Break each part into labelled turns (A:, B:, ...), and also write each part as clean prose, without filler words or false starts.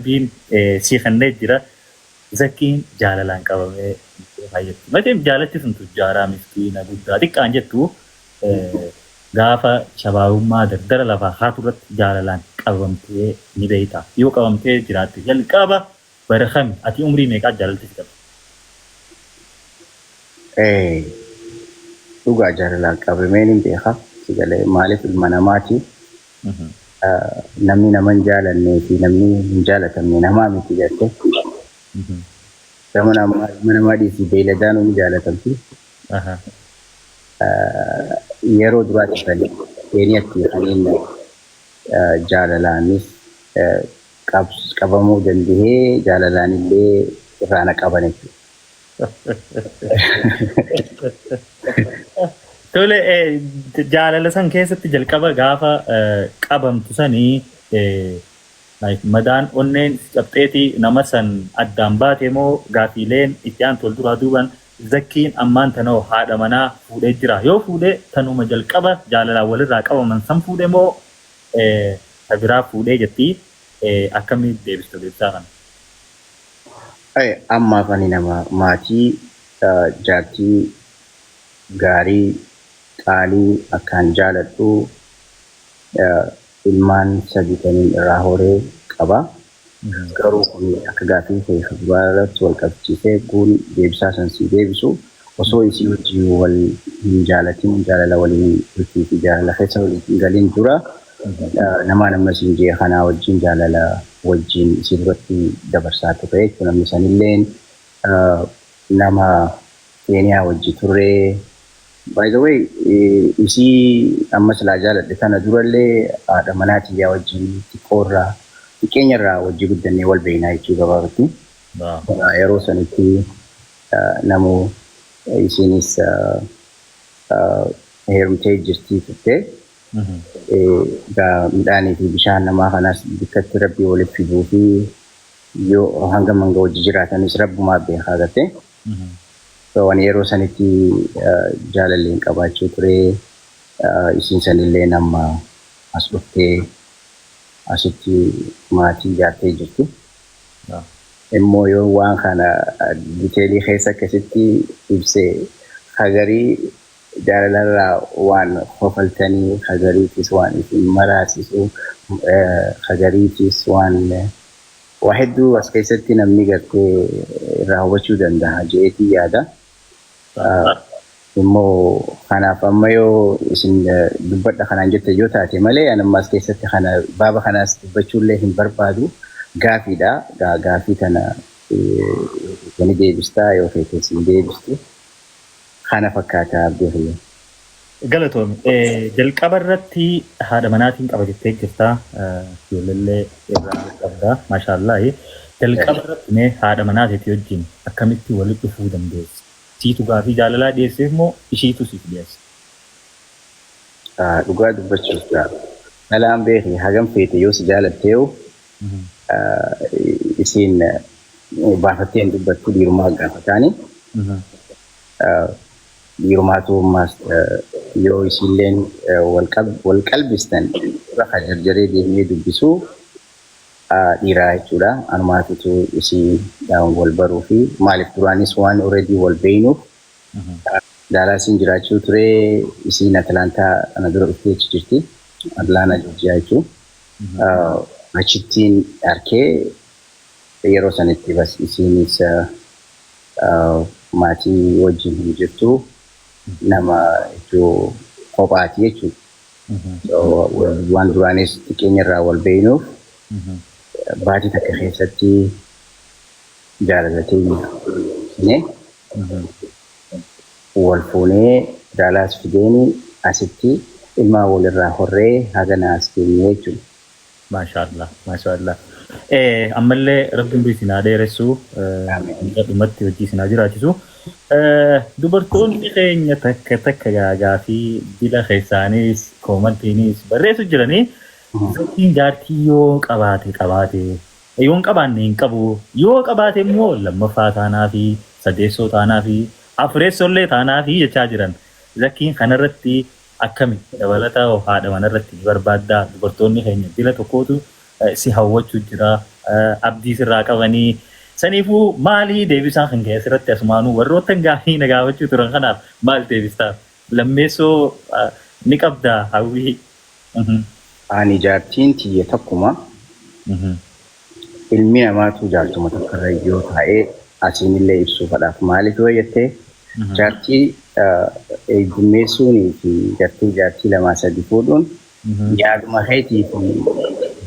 A: qalbiin si kannee jira zakkiin jaalalaan qabamee fayyadu. Matiin jaalatti sun tujjaaraa miskiina guddaa xiqqaan jettu gaafa shabaabummaa dardara lafaa haatu irratti jaalalaan qabamtee ni beekta. Yoo qabamtee jiraatte jalqaba bara kami ati umrii meeqaa jaalalti qabda?
B: Dhugaa jaalalaan qabamee ni beeka. Sigalee maaliif ilma namaati? Namni nama hin jaalannee fi namni hin jaalatamne namaa miti jettee. Nama namaa dhiisii beeyladaan ni jaalatamti. Yeroo duraatti kan keenyatti kanneen jaalalaanis qabamuu danda'ee jaalalaan illee irraana qaban
A: Tole jaalala san keessatti jalqaba gaafa qabamtu sanii madaan onneen cabxeeti nama san addaan baate moo gaafiileen itti aantu wal duraa duuban zakkiin ammaan tanoo haadha manaa fuudhee jira. Yoo fuudhee tanuma jalqaba jaalalaan walirraa qabaman san fuudhee moo biraa fuudhee jetti akkamiin deebistu deebisaa kana?
B: Amma fani nama maatii jaartii gaarii qaalii akkaan jaaladhu ilmaan sadii kanneen irraa horee qaba. Garuu kun akka gaafii keessa dubarratti wal qabsiisee guun deebisaa san si deebisu osoo isii wajjin wal hin jaalatin jaalala waliin bultii fi jaalala keessa waliin galiin dura nama siin jee kanaa wajjin jaalala wajjin isii duratti dabarsaa ture jechuudha. Namni sanillee nama Keeniyaa wajji turree. By the way, isii ammas laa jaaladhe kana durallee haadha manaatii yaa wajjin xiqqoorraa xiqqeenyarraa wajji guddannee wal beeknaa jechuu gabaabatti. Yeroo sanitti namoo isiinis heerumtee jirtii turte. Midhaanii fi bishaan namaa kanas bikkatti rabbii walitti fiduu fi yoo hanga manga wajji jiraatanis rabbumaa beekaa gatte. Waan yeroo sanitti jaalalleen qabaachuu ture isiin sanillee nama as dhuftee asitti maatii ijaartee jirti. Immoo yoo waan kana diteelii keessa akkasitti ibsee hagarii jaalalarraa waan hofaltanii hagariitis waan isin maraasisu hagariitis waan hedduu as keessatti namni gartee irraa hubachuu danda'a jeetii yaada. Immoo kanaaf amma yoo isin dubbadha kanaan jette yoo taate malee anamma as keessatti kana baaba kanaas dubbachuullee hin barbaadu gaafiidha. Gaafii kana ni deebistaa yoo feetes hin deebistu. Kana fakkaataa beekne.
A: Galatoom jalqaba irratti haadha manaatiin qaba jettee jirta. Ijoollee irraa qabda maashaallah. Jalqaba irratti mee haadha manaatii wajjin akkamitti walitti dhufuu dandeessi? Siitu gaafii jaalalaa dhiyeesseef moo ishiitu siif dhiyeesse?
B: Dhugaa dubbachuuf dhalaan beekne hagam feete yoo si jaalatteewu isiin baafattee hin dubbattu dhiirumaa gaafataani. Dhiirumaatu ammaas yoo isiilleen wal qalbistan bakka jarjaree deemee dubbisuu dhiiraa jechuudha. Anumaatitu isii wal baruu fi maaliif duraanis waan already wal beeynuuf daalaasiin jiraachuu ture. Isiin Atlaantaa ana dura dhuftee jirti. Atlaantaa Joorjiyaa jechuudha. Achittiin arkee yeroo sanitti bas isiinis maatii wajjin hin jirtu nama iddoo kophaati jechuudha. Waan duraanis xiqqeenyarraa wal beeynuuf baatii takka keessatti jaalalatee wal fuunee daalaas fideeni asitti ilmaa walirraa horree haganaas keenyee jechuudha.
A: Maashaallah, maashaallah. Ammallee rabbiin biisinaa dheeressu dhumatti hojii sinaa jiraachisu. Dubartoonni keenya takka gaafii dila keessaanis koomantiinis barreessu jiranii zakkiin jaartii yoo qabaate yoon qabaanne hin qabu yoo qabaate immoo lammaffaa taanaa fi sadeessoo taanaa fi afureessollee taanaa fi jechaa jiran. Zakkiin kanarratti akkami dabalata haadha manarratti barbaaddaa dubartoonni keenya dila tokkootu si hawwachuu jira abdii sirraa qabanii saniifuu maalii deebisaan kan ka'e asirratti asumaanuu warroota gaafii na gaafachuu turan kanaaf maal deebistaa lammeessoo ni qabdaa hawwii.
B: Ani jaartiin tiyya takkuma ilmi namaatu jaartuma takkarra yoo taa'ee asiinillee ibsuufadhaaf maaliif yoo jettee jaartii eegummeessuunii fi jaartii lamaa sadi fuudhuun yaaduma keetii fi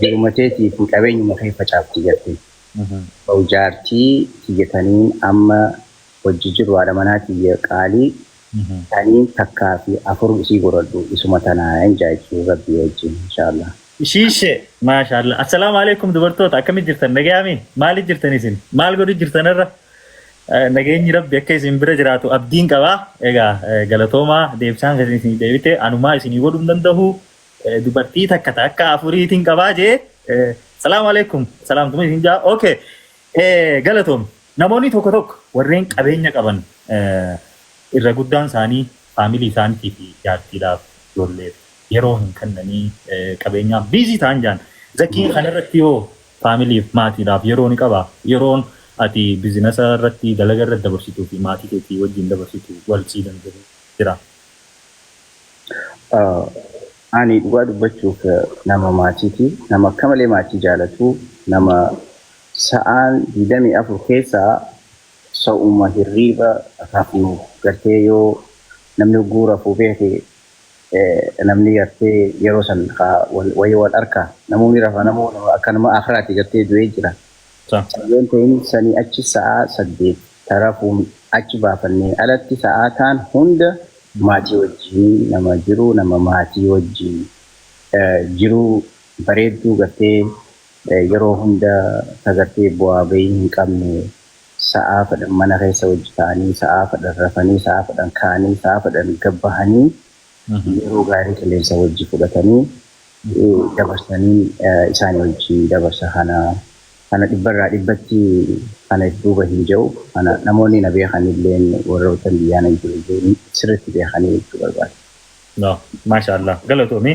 B: jiruma keetii fi qabeenyuma kee facaafti jettee. Jaartii tiyyataniin amma hojii jiru haadha manaa tiyya qaalii taniin takkaa fi afur isii godhadhu isuma tanaa hin jaajuu rabbii wajjin inshaallah.
A: Shiishe maashaallah. Assalaamu alaikum dubartoota akkamitti jirtan nagayaami maaliif jirtan isin maal godhu jirtanirra nageenyi rabbi akka isin bira jiraatu abdiin qabaa egaa galatoomaa deebisaan kan isin deebite anumaa isinii godhuu hin danda'u dubartii takka takka afuriitiin qabaa jee salaamu alaikum salaamtuma isin jaa okay galatoom namoonni tokko tokko warreen qabeenya qaban irra guddaan isaanii faamilii isaaniitii fi jaartiidhaaf ijoollee yeroo hin kennanii qabeenyaaf biizii ta'an jaan zakkiin kanarratti yoo faamiliif maatiidhaaf yeroo ni qaba yeroon ati biizinasa irratti dalaga irratti dabarsituu fi maatii keetii wajjin dabarsitu wal siidan jira.
B: Ani dhugaa dubbachuuf nama maatiiti nama akka malee maatii jaalatu nama sa'aan 24 keessaa sa'uma hirriiba akaafnu gartee yoo namni guura fuufeete namni gartee yeroo san wayii wal arka namoonni rafa namoonni akka nama akhiraati gartee du'ee jira. Sababiin ta'in sanii achi sa'a 8 tarafuun achi baafannee alatti sa'aataan hunda maatii wajjin nama jiru nama maatii wajjin jiru bareedduu gartee yeroo hunda sagartee bu'aa bahii hin qabne sa'a fadhan mana keessa hojii ta'anii sa'a fadhan rafanii sa'a fadhan kaanii sa'a fadhan gabbahanii yeroo gaarii qilleensa wajjii fudhatanii dabarsanii isaanii wajjii dabarsa kana dhibbarraa dhibbatti kana duuba hin jiru kana namoonni na beekanilleen warroota biyyaana jiru sirriitti beekanii jechuu barbaada.
A: No, maashaallah galatoomi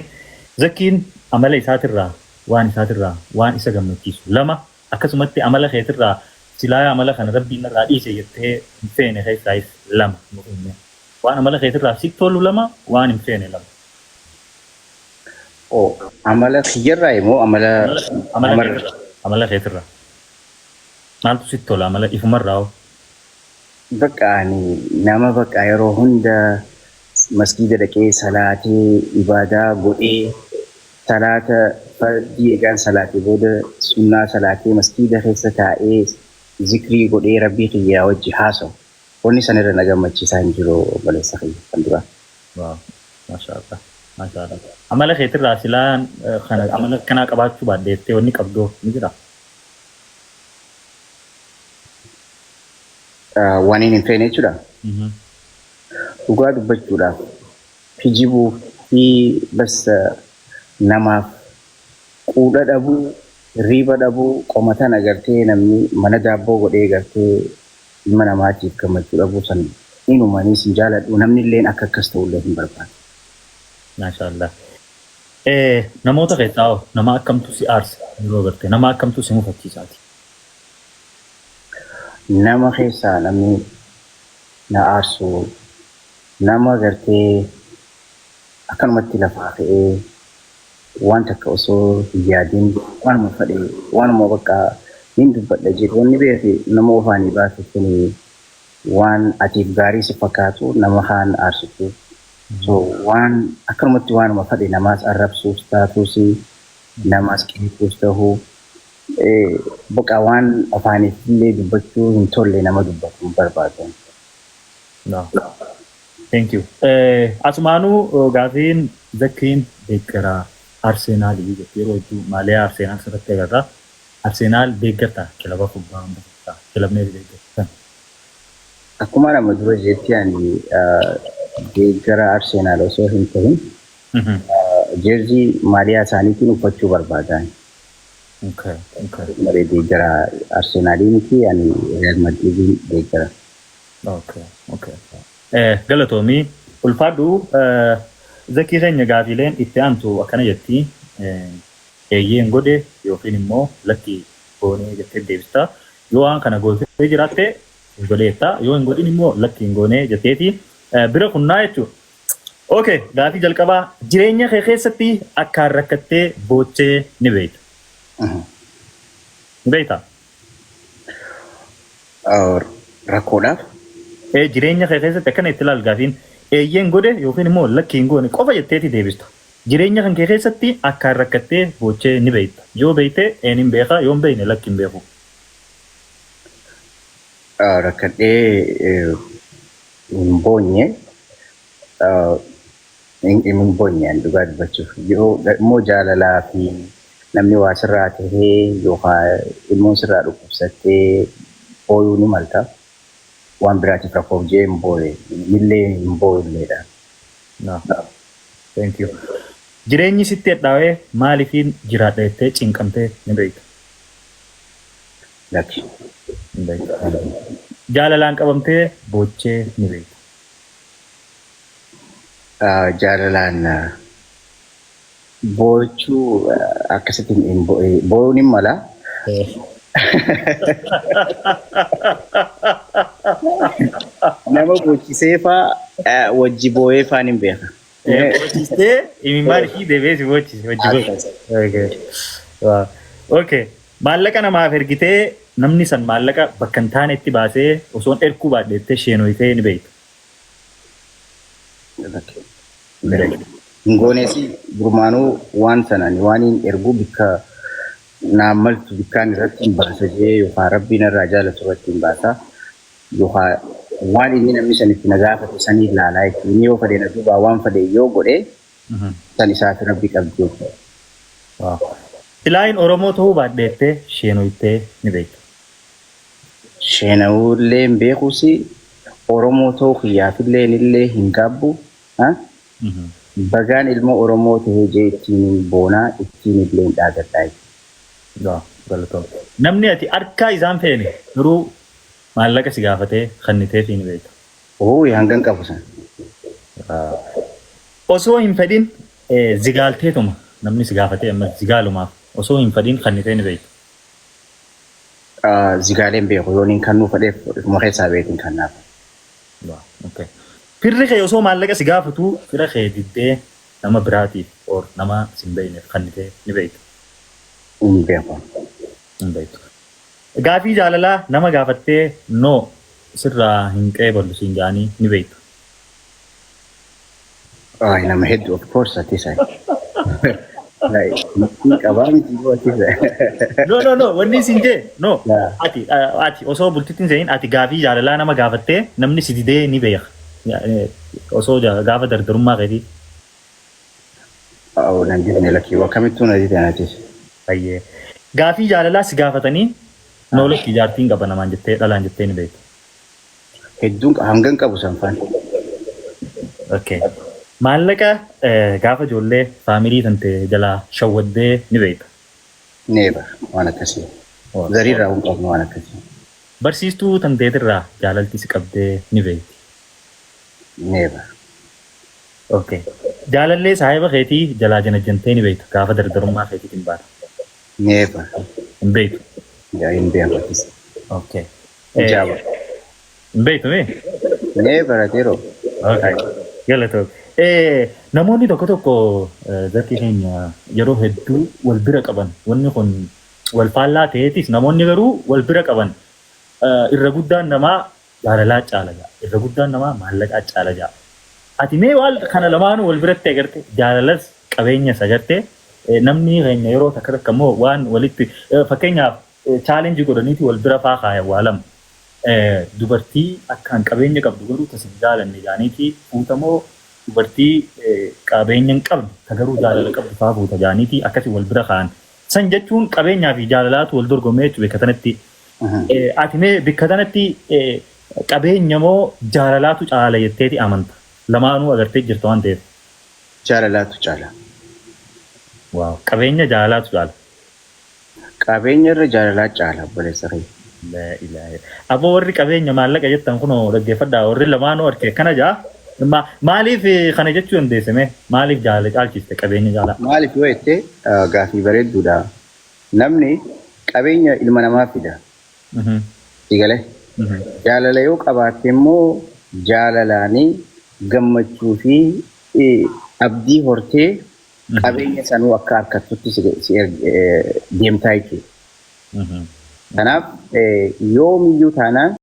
A: zakkiin amala isaatirraa waan isa gammachiisu lama akkasumatti amala keetirraa silaa amala kana rabbiin irraa dhiise jettee hin feene keessaayis lama nuufne waan amala keetirraa si tolu lama waan hin feene lama.
B: Amala kiyyarraa immoo
A: amala keetirraa maaltu si tola amala ifumarraa hoo?
B: Bakka ani nama bakka yeroo hunda masgiida dhaqee salaatee ibaadaa godhee salaata fardii eegaan salaatee booda sunnaa salaatee masgiida keessa taa'ee zikrii godhee rabbii kiyyaa wajji haasa'u wanni sanirra na gammachiisaa hin jiru baleessa kiyya kan duraa.
A: Maashaallah. Amala keetirraa silaan amala kanaa qabaachuu baaddeettee wanni qabdoo ni jira.
B: Waan hin feene jechuudha. Dhugaa dubbachuudhaaf hijibuu fi bas namaaf quudha dhabuu riiba dhabuu qomatan agartee namni mana daabboo godhee gartee ilma namaatiif gammachuu dhabuu san inumanii sin jaaladhu namni illeen akka akkas ta'ullee hin barbaadu.
A: Maashaallah. Namoota keessaa nama akkamtu si aarsa yeroo gartee nama akkamtu si mufachiisaati.
B: Nama keessaa namni na aarsu nama gartee akkanumatti lafaa ka'ee waan takka osoo hin yaadin waanuma fedhee waanuma bakka hin dubbadha jedhu wanni beeku nama ofaanii baatu kun waan atiif gaarii si fakkaatu nama kaan aarsitu. So waan akkanumatti waanuma fedhe namaas arrabsuus taatuus namaas qeequus tahuu bakka waan afaaniif illee dubbachuu hin tolle nama dubbatu hin barbaadu.
A: No. Thank you. Asumaanuu gaafiin zakkiin deeggaraa Arsenaalii yeroo hedduu maaliyaa Arsenaal sirratti agarra. Arsenaal deeggartaa kilaba kubbaa hambataa kilabni deeggartan.
B: Akkuma nama dura jeetti ani deeggara Arsenaal osoo hin ta'in jeerzii maaliyaa isaaniitiin uffachuu barbaadan.
A: Okay.
B: Malee deeggara Arsenaalii miti ani Real Madridin deeggara.
A: Okay. Galatoomii ulfaadhu zakkii keenya gaafileen itti aantu akkana jetti eeyyeen godhe yookiin immoo lakki goonee jettee deebista. Yoo waan kana gootee jiraatte godheetta. Yoo hin godhin immoo lakki hin goonee jetteeti bira kunnaa jechuudha. Okay, gaafii jalqabaa jireenya kee keessatti akkaan rakkattee boochee ni beekta. Ni beektaa?
B: Rakkoodhaaf?
A: Jireenya kee keessatti akkana itti ilaali gaafiin eeyyeen godhe yookiin immoo lakki hin goone qofa jetteeti deebista. Jireenya kan kee keessatti akkaan rakkattee boochee ni beekta. Yoo beekte een hin beekaa yoo hin beekne lakki hin beeku.
B: Rakkadhee hin boonye hin boonyeen dhugaa dubbachuuf yoo immoo jaalalaa fi namni waa sirraa tahee yookaan ilmoon sirraa dhukkubsattee booyuu ni malta. Waan biraatiif rakkoof jee hin booye illee hin booyilleedha.
A: Thank you. Jireenyi sitti hedhaawee maaliifiin jiraadha jettee cinqamtee ni beekta?
B: Lakki.
A: Jaalalaan qabamtee boochee ni beekta?
B: Jaalalaan boochuu akkasitti booyuun hin mala. Nama bochisee fa'aa wajji booyee fa'aan hin beeka.
A: Bochistee imimmaan ishii deebee si bochise wajji booye. Okay. Maallaqa namaaf ergitee namni san maallaqa bakka hin taanetti baasee osoon erguu baadheettee sheenoyitee ni beekta.
B: Ngooneesi durmaanuu waan sanaan waan hin erguu bikka naammaltu bikkaan irratti hin baasa jee yookaan rabbiin irraa jaalatu irratti hin baasa yookaan waan inni namni sanitti nagaafate sanii ilaalaa jechuudha. Inni yoo fedhe na duubaa waan fedhe yoo godhe san isaaf rabbi qabdi jechuudha.
A: Ilaayin Oromoo ta'uu baadheettee sheenoyitee ni beekta.
B: Sheenawullee hin beekuusi Oromoo ta'uu kiyyaafillee illee hin gaabbu. Bagaan ilmoo Oromoo ta'ee jee ittiin boonaa ittiin illee hin dhaagadhaa.
A: Namni ati harkaa isaan feene garuu maallaqa si gaafatee kannitee fi ni beekta.
B: Hangan qabu san.
A: Osoo hin fedhin zigaalteetuma namni si gaafatee amma zigaalumaaf osoo hin fedhin kannitee ni beekta.
B: Zigaaleen beeku yoo niin kannuu fedheef ofuma keessaa beekin kannaaf.
A: Firri kee osoo maallaqa si gaafatu fira kee diddee nama biraatiif or nama sin beekneef kannitee ni beekta.
B: Hin beeku.
A: Gaafii jaalalaa nama gaafattee no sirraa hin qeeballu siin jaanii ni beekta.
B: Nama hedduu of course ati sai.
A: No, wanni siin jee no ati osoo bultittiin seeyin ati gaafii jaalalaa nama gaafattee namni si didee ni beeka. Osoo gaafa dardarummaa keetii.
B: Nan didne lakkii wakkamittuu na didee anatis.
A: Baay'ee. Gaafii jaalalaa si gaafatanii noolatti jaartiin qaba namaan jettee dhalaan jettee ni beektu.
B: Hedduun hangan qabu sanfaan.
A: Okay. Maallaqa gaafa ijoollee faamilii tante jalaa shawwaddee ni beekta.
B: Neeba waan akkasii. Zariirraa hin qabnu waan akkasii.
A: Barsiistuu tanteetirraa jaalalti si qabdee ni beekti.
B: Neeba.
A: Okay. Jaalallee saahiba keetii jalaa janajjantee ni beekta gaafa dardarummaa keetiitiin baata.
B: Neeba.
A: Hin beektu.
B: Hin beeku.
A: Okay.
B: Jaaba.
A: Hin beektu mee?
B: Neeba rateeroo.
A: Okay. Galatoo. Namoonni tokko zarkii keenya yeroo hedduu wal bira qaban wanni kun wal faallaa ta'eetis namoonni garuu wal bira qaban irra guddaan namaa jaalalaa caala ja'a. Irra guddaan namaa maallaqaa caala ja'a. Ati mee waan kana lamaanuu wal biratti agarte jaalalas qabeenyas agarte namni keenya yeroo takka takka immoo waan walitti fakkeenyaaf chaalenjii godhaniiti wal bira faa kaayan waa lama. Dubartii akkaan qabeenya qabdu garuu tasin jaalanne jaaniiti fuutamoo dubartii qabeenya hin qabne ka garuu jaalala qabdu faa fuuta jaaniiti akkasii wal bira kaayan. San jechuun qabeenyaa fi jaalalaatu wal dorgomee jechuudha bakka kanatti. Ati mee bakka kanatti qabeenya moo jaalalaatu caala jetteeti amanta? Lamaanuu agartee jirta waan ta'eef.
B: Jaalalaatu caala.
A: Waaw qabeenya jaalalaatu caala.
B: Qabeenya irra jaalalaa caala obboleessa kee.
A: Aboo warri qabeenya maallaqa jettan kunoo dhaggeeffadhaa warri lamaanuu harkee kana jaa maaliif kana jechuun deesame maaliif caalchiste qabeenya jaalala
B: Maaliif yoo jette gaafii bareedduudha. Namni qabeenya ilma namaa fida. Sigale jaalala yoo qabaatte immoo jaalalaanii gammachuu fi abdii hortee qabeenya sanuu akka harkattutti deemtaa jechuudha. Kanaaf yoomiyyuu taanaan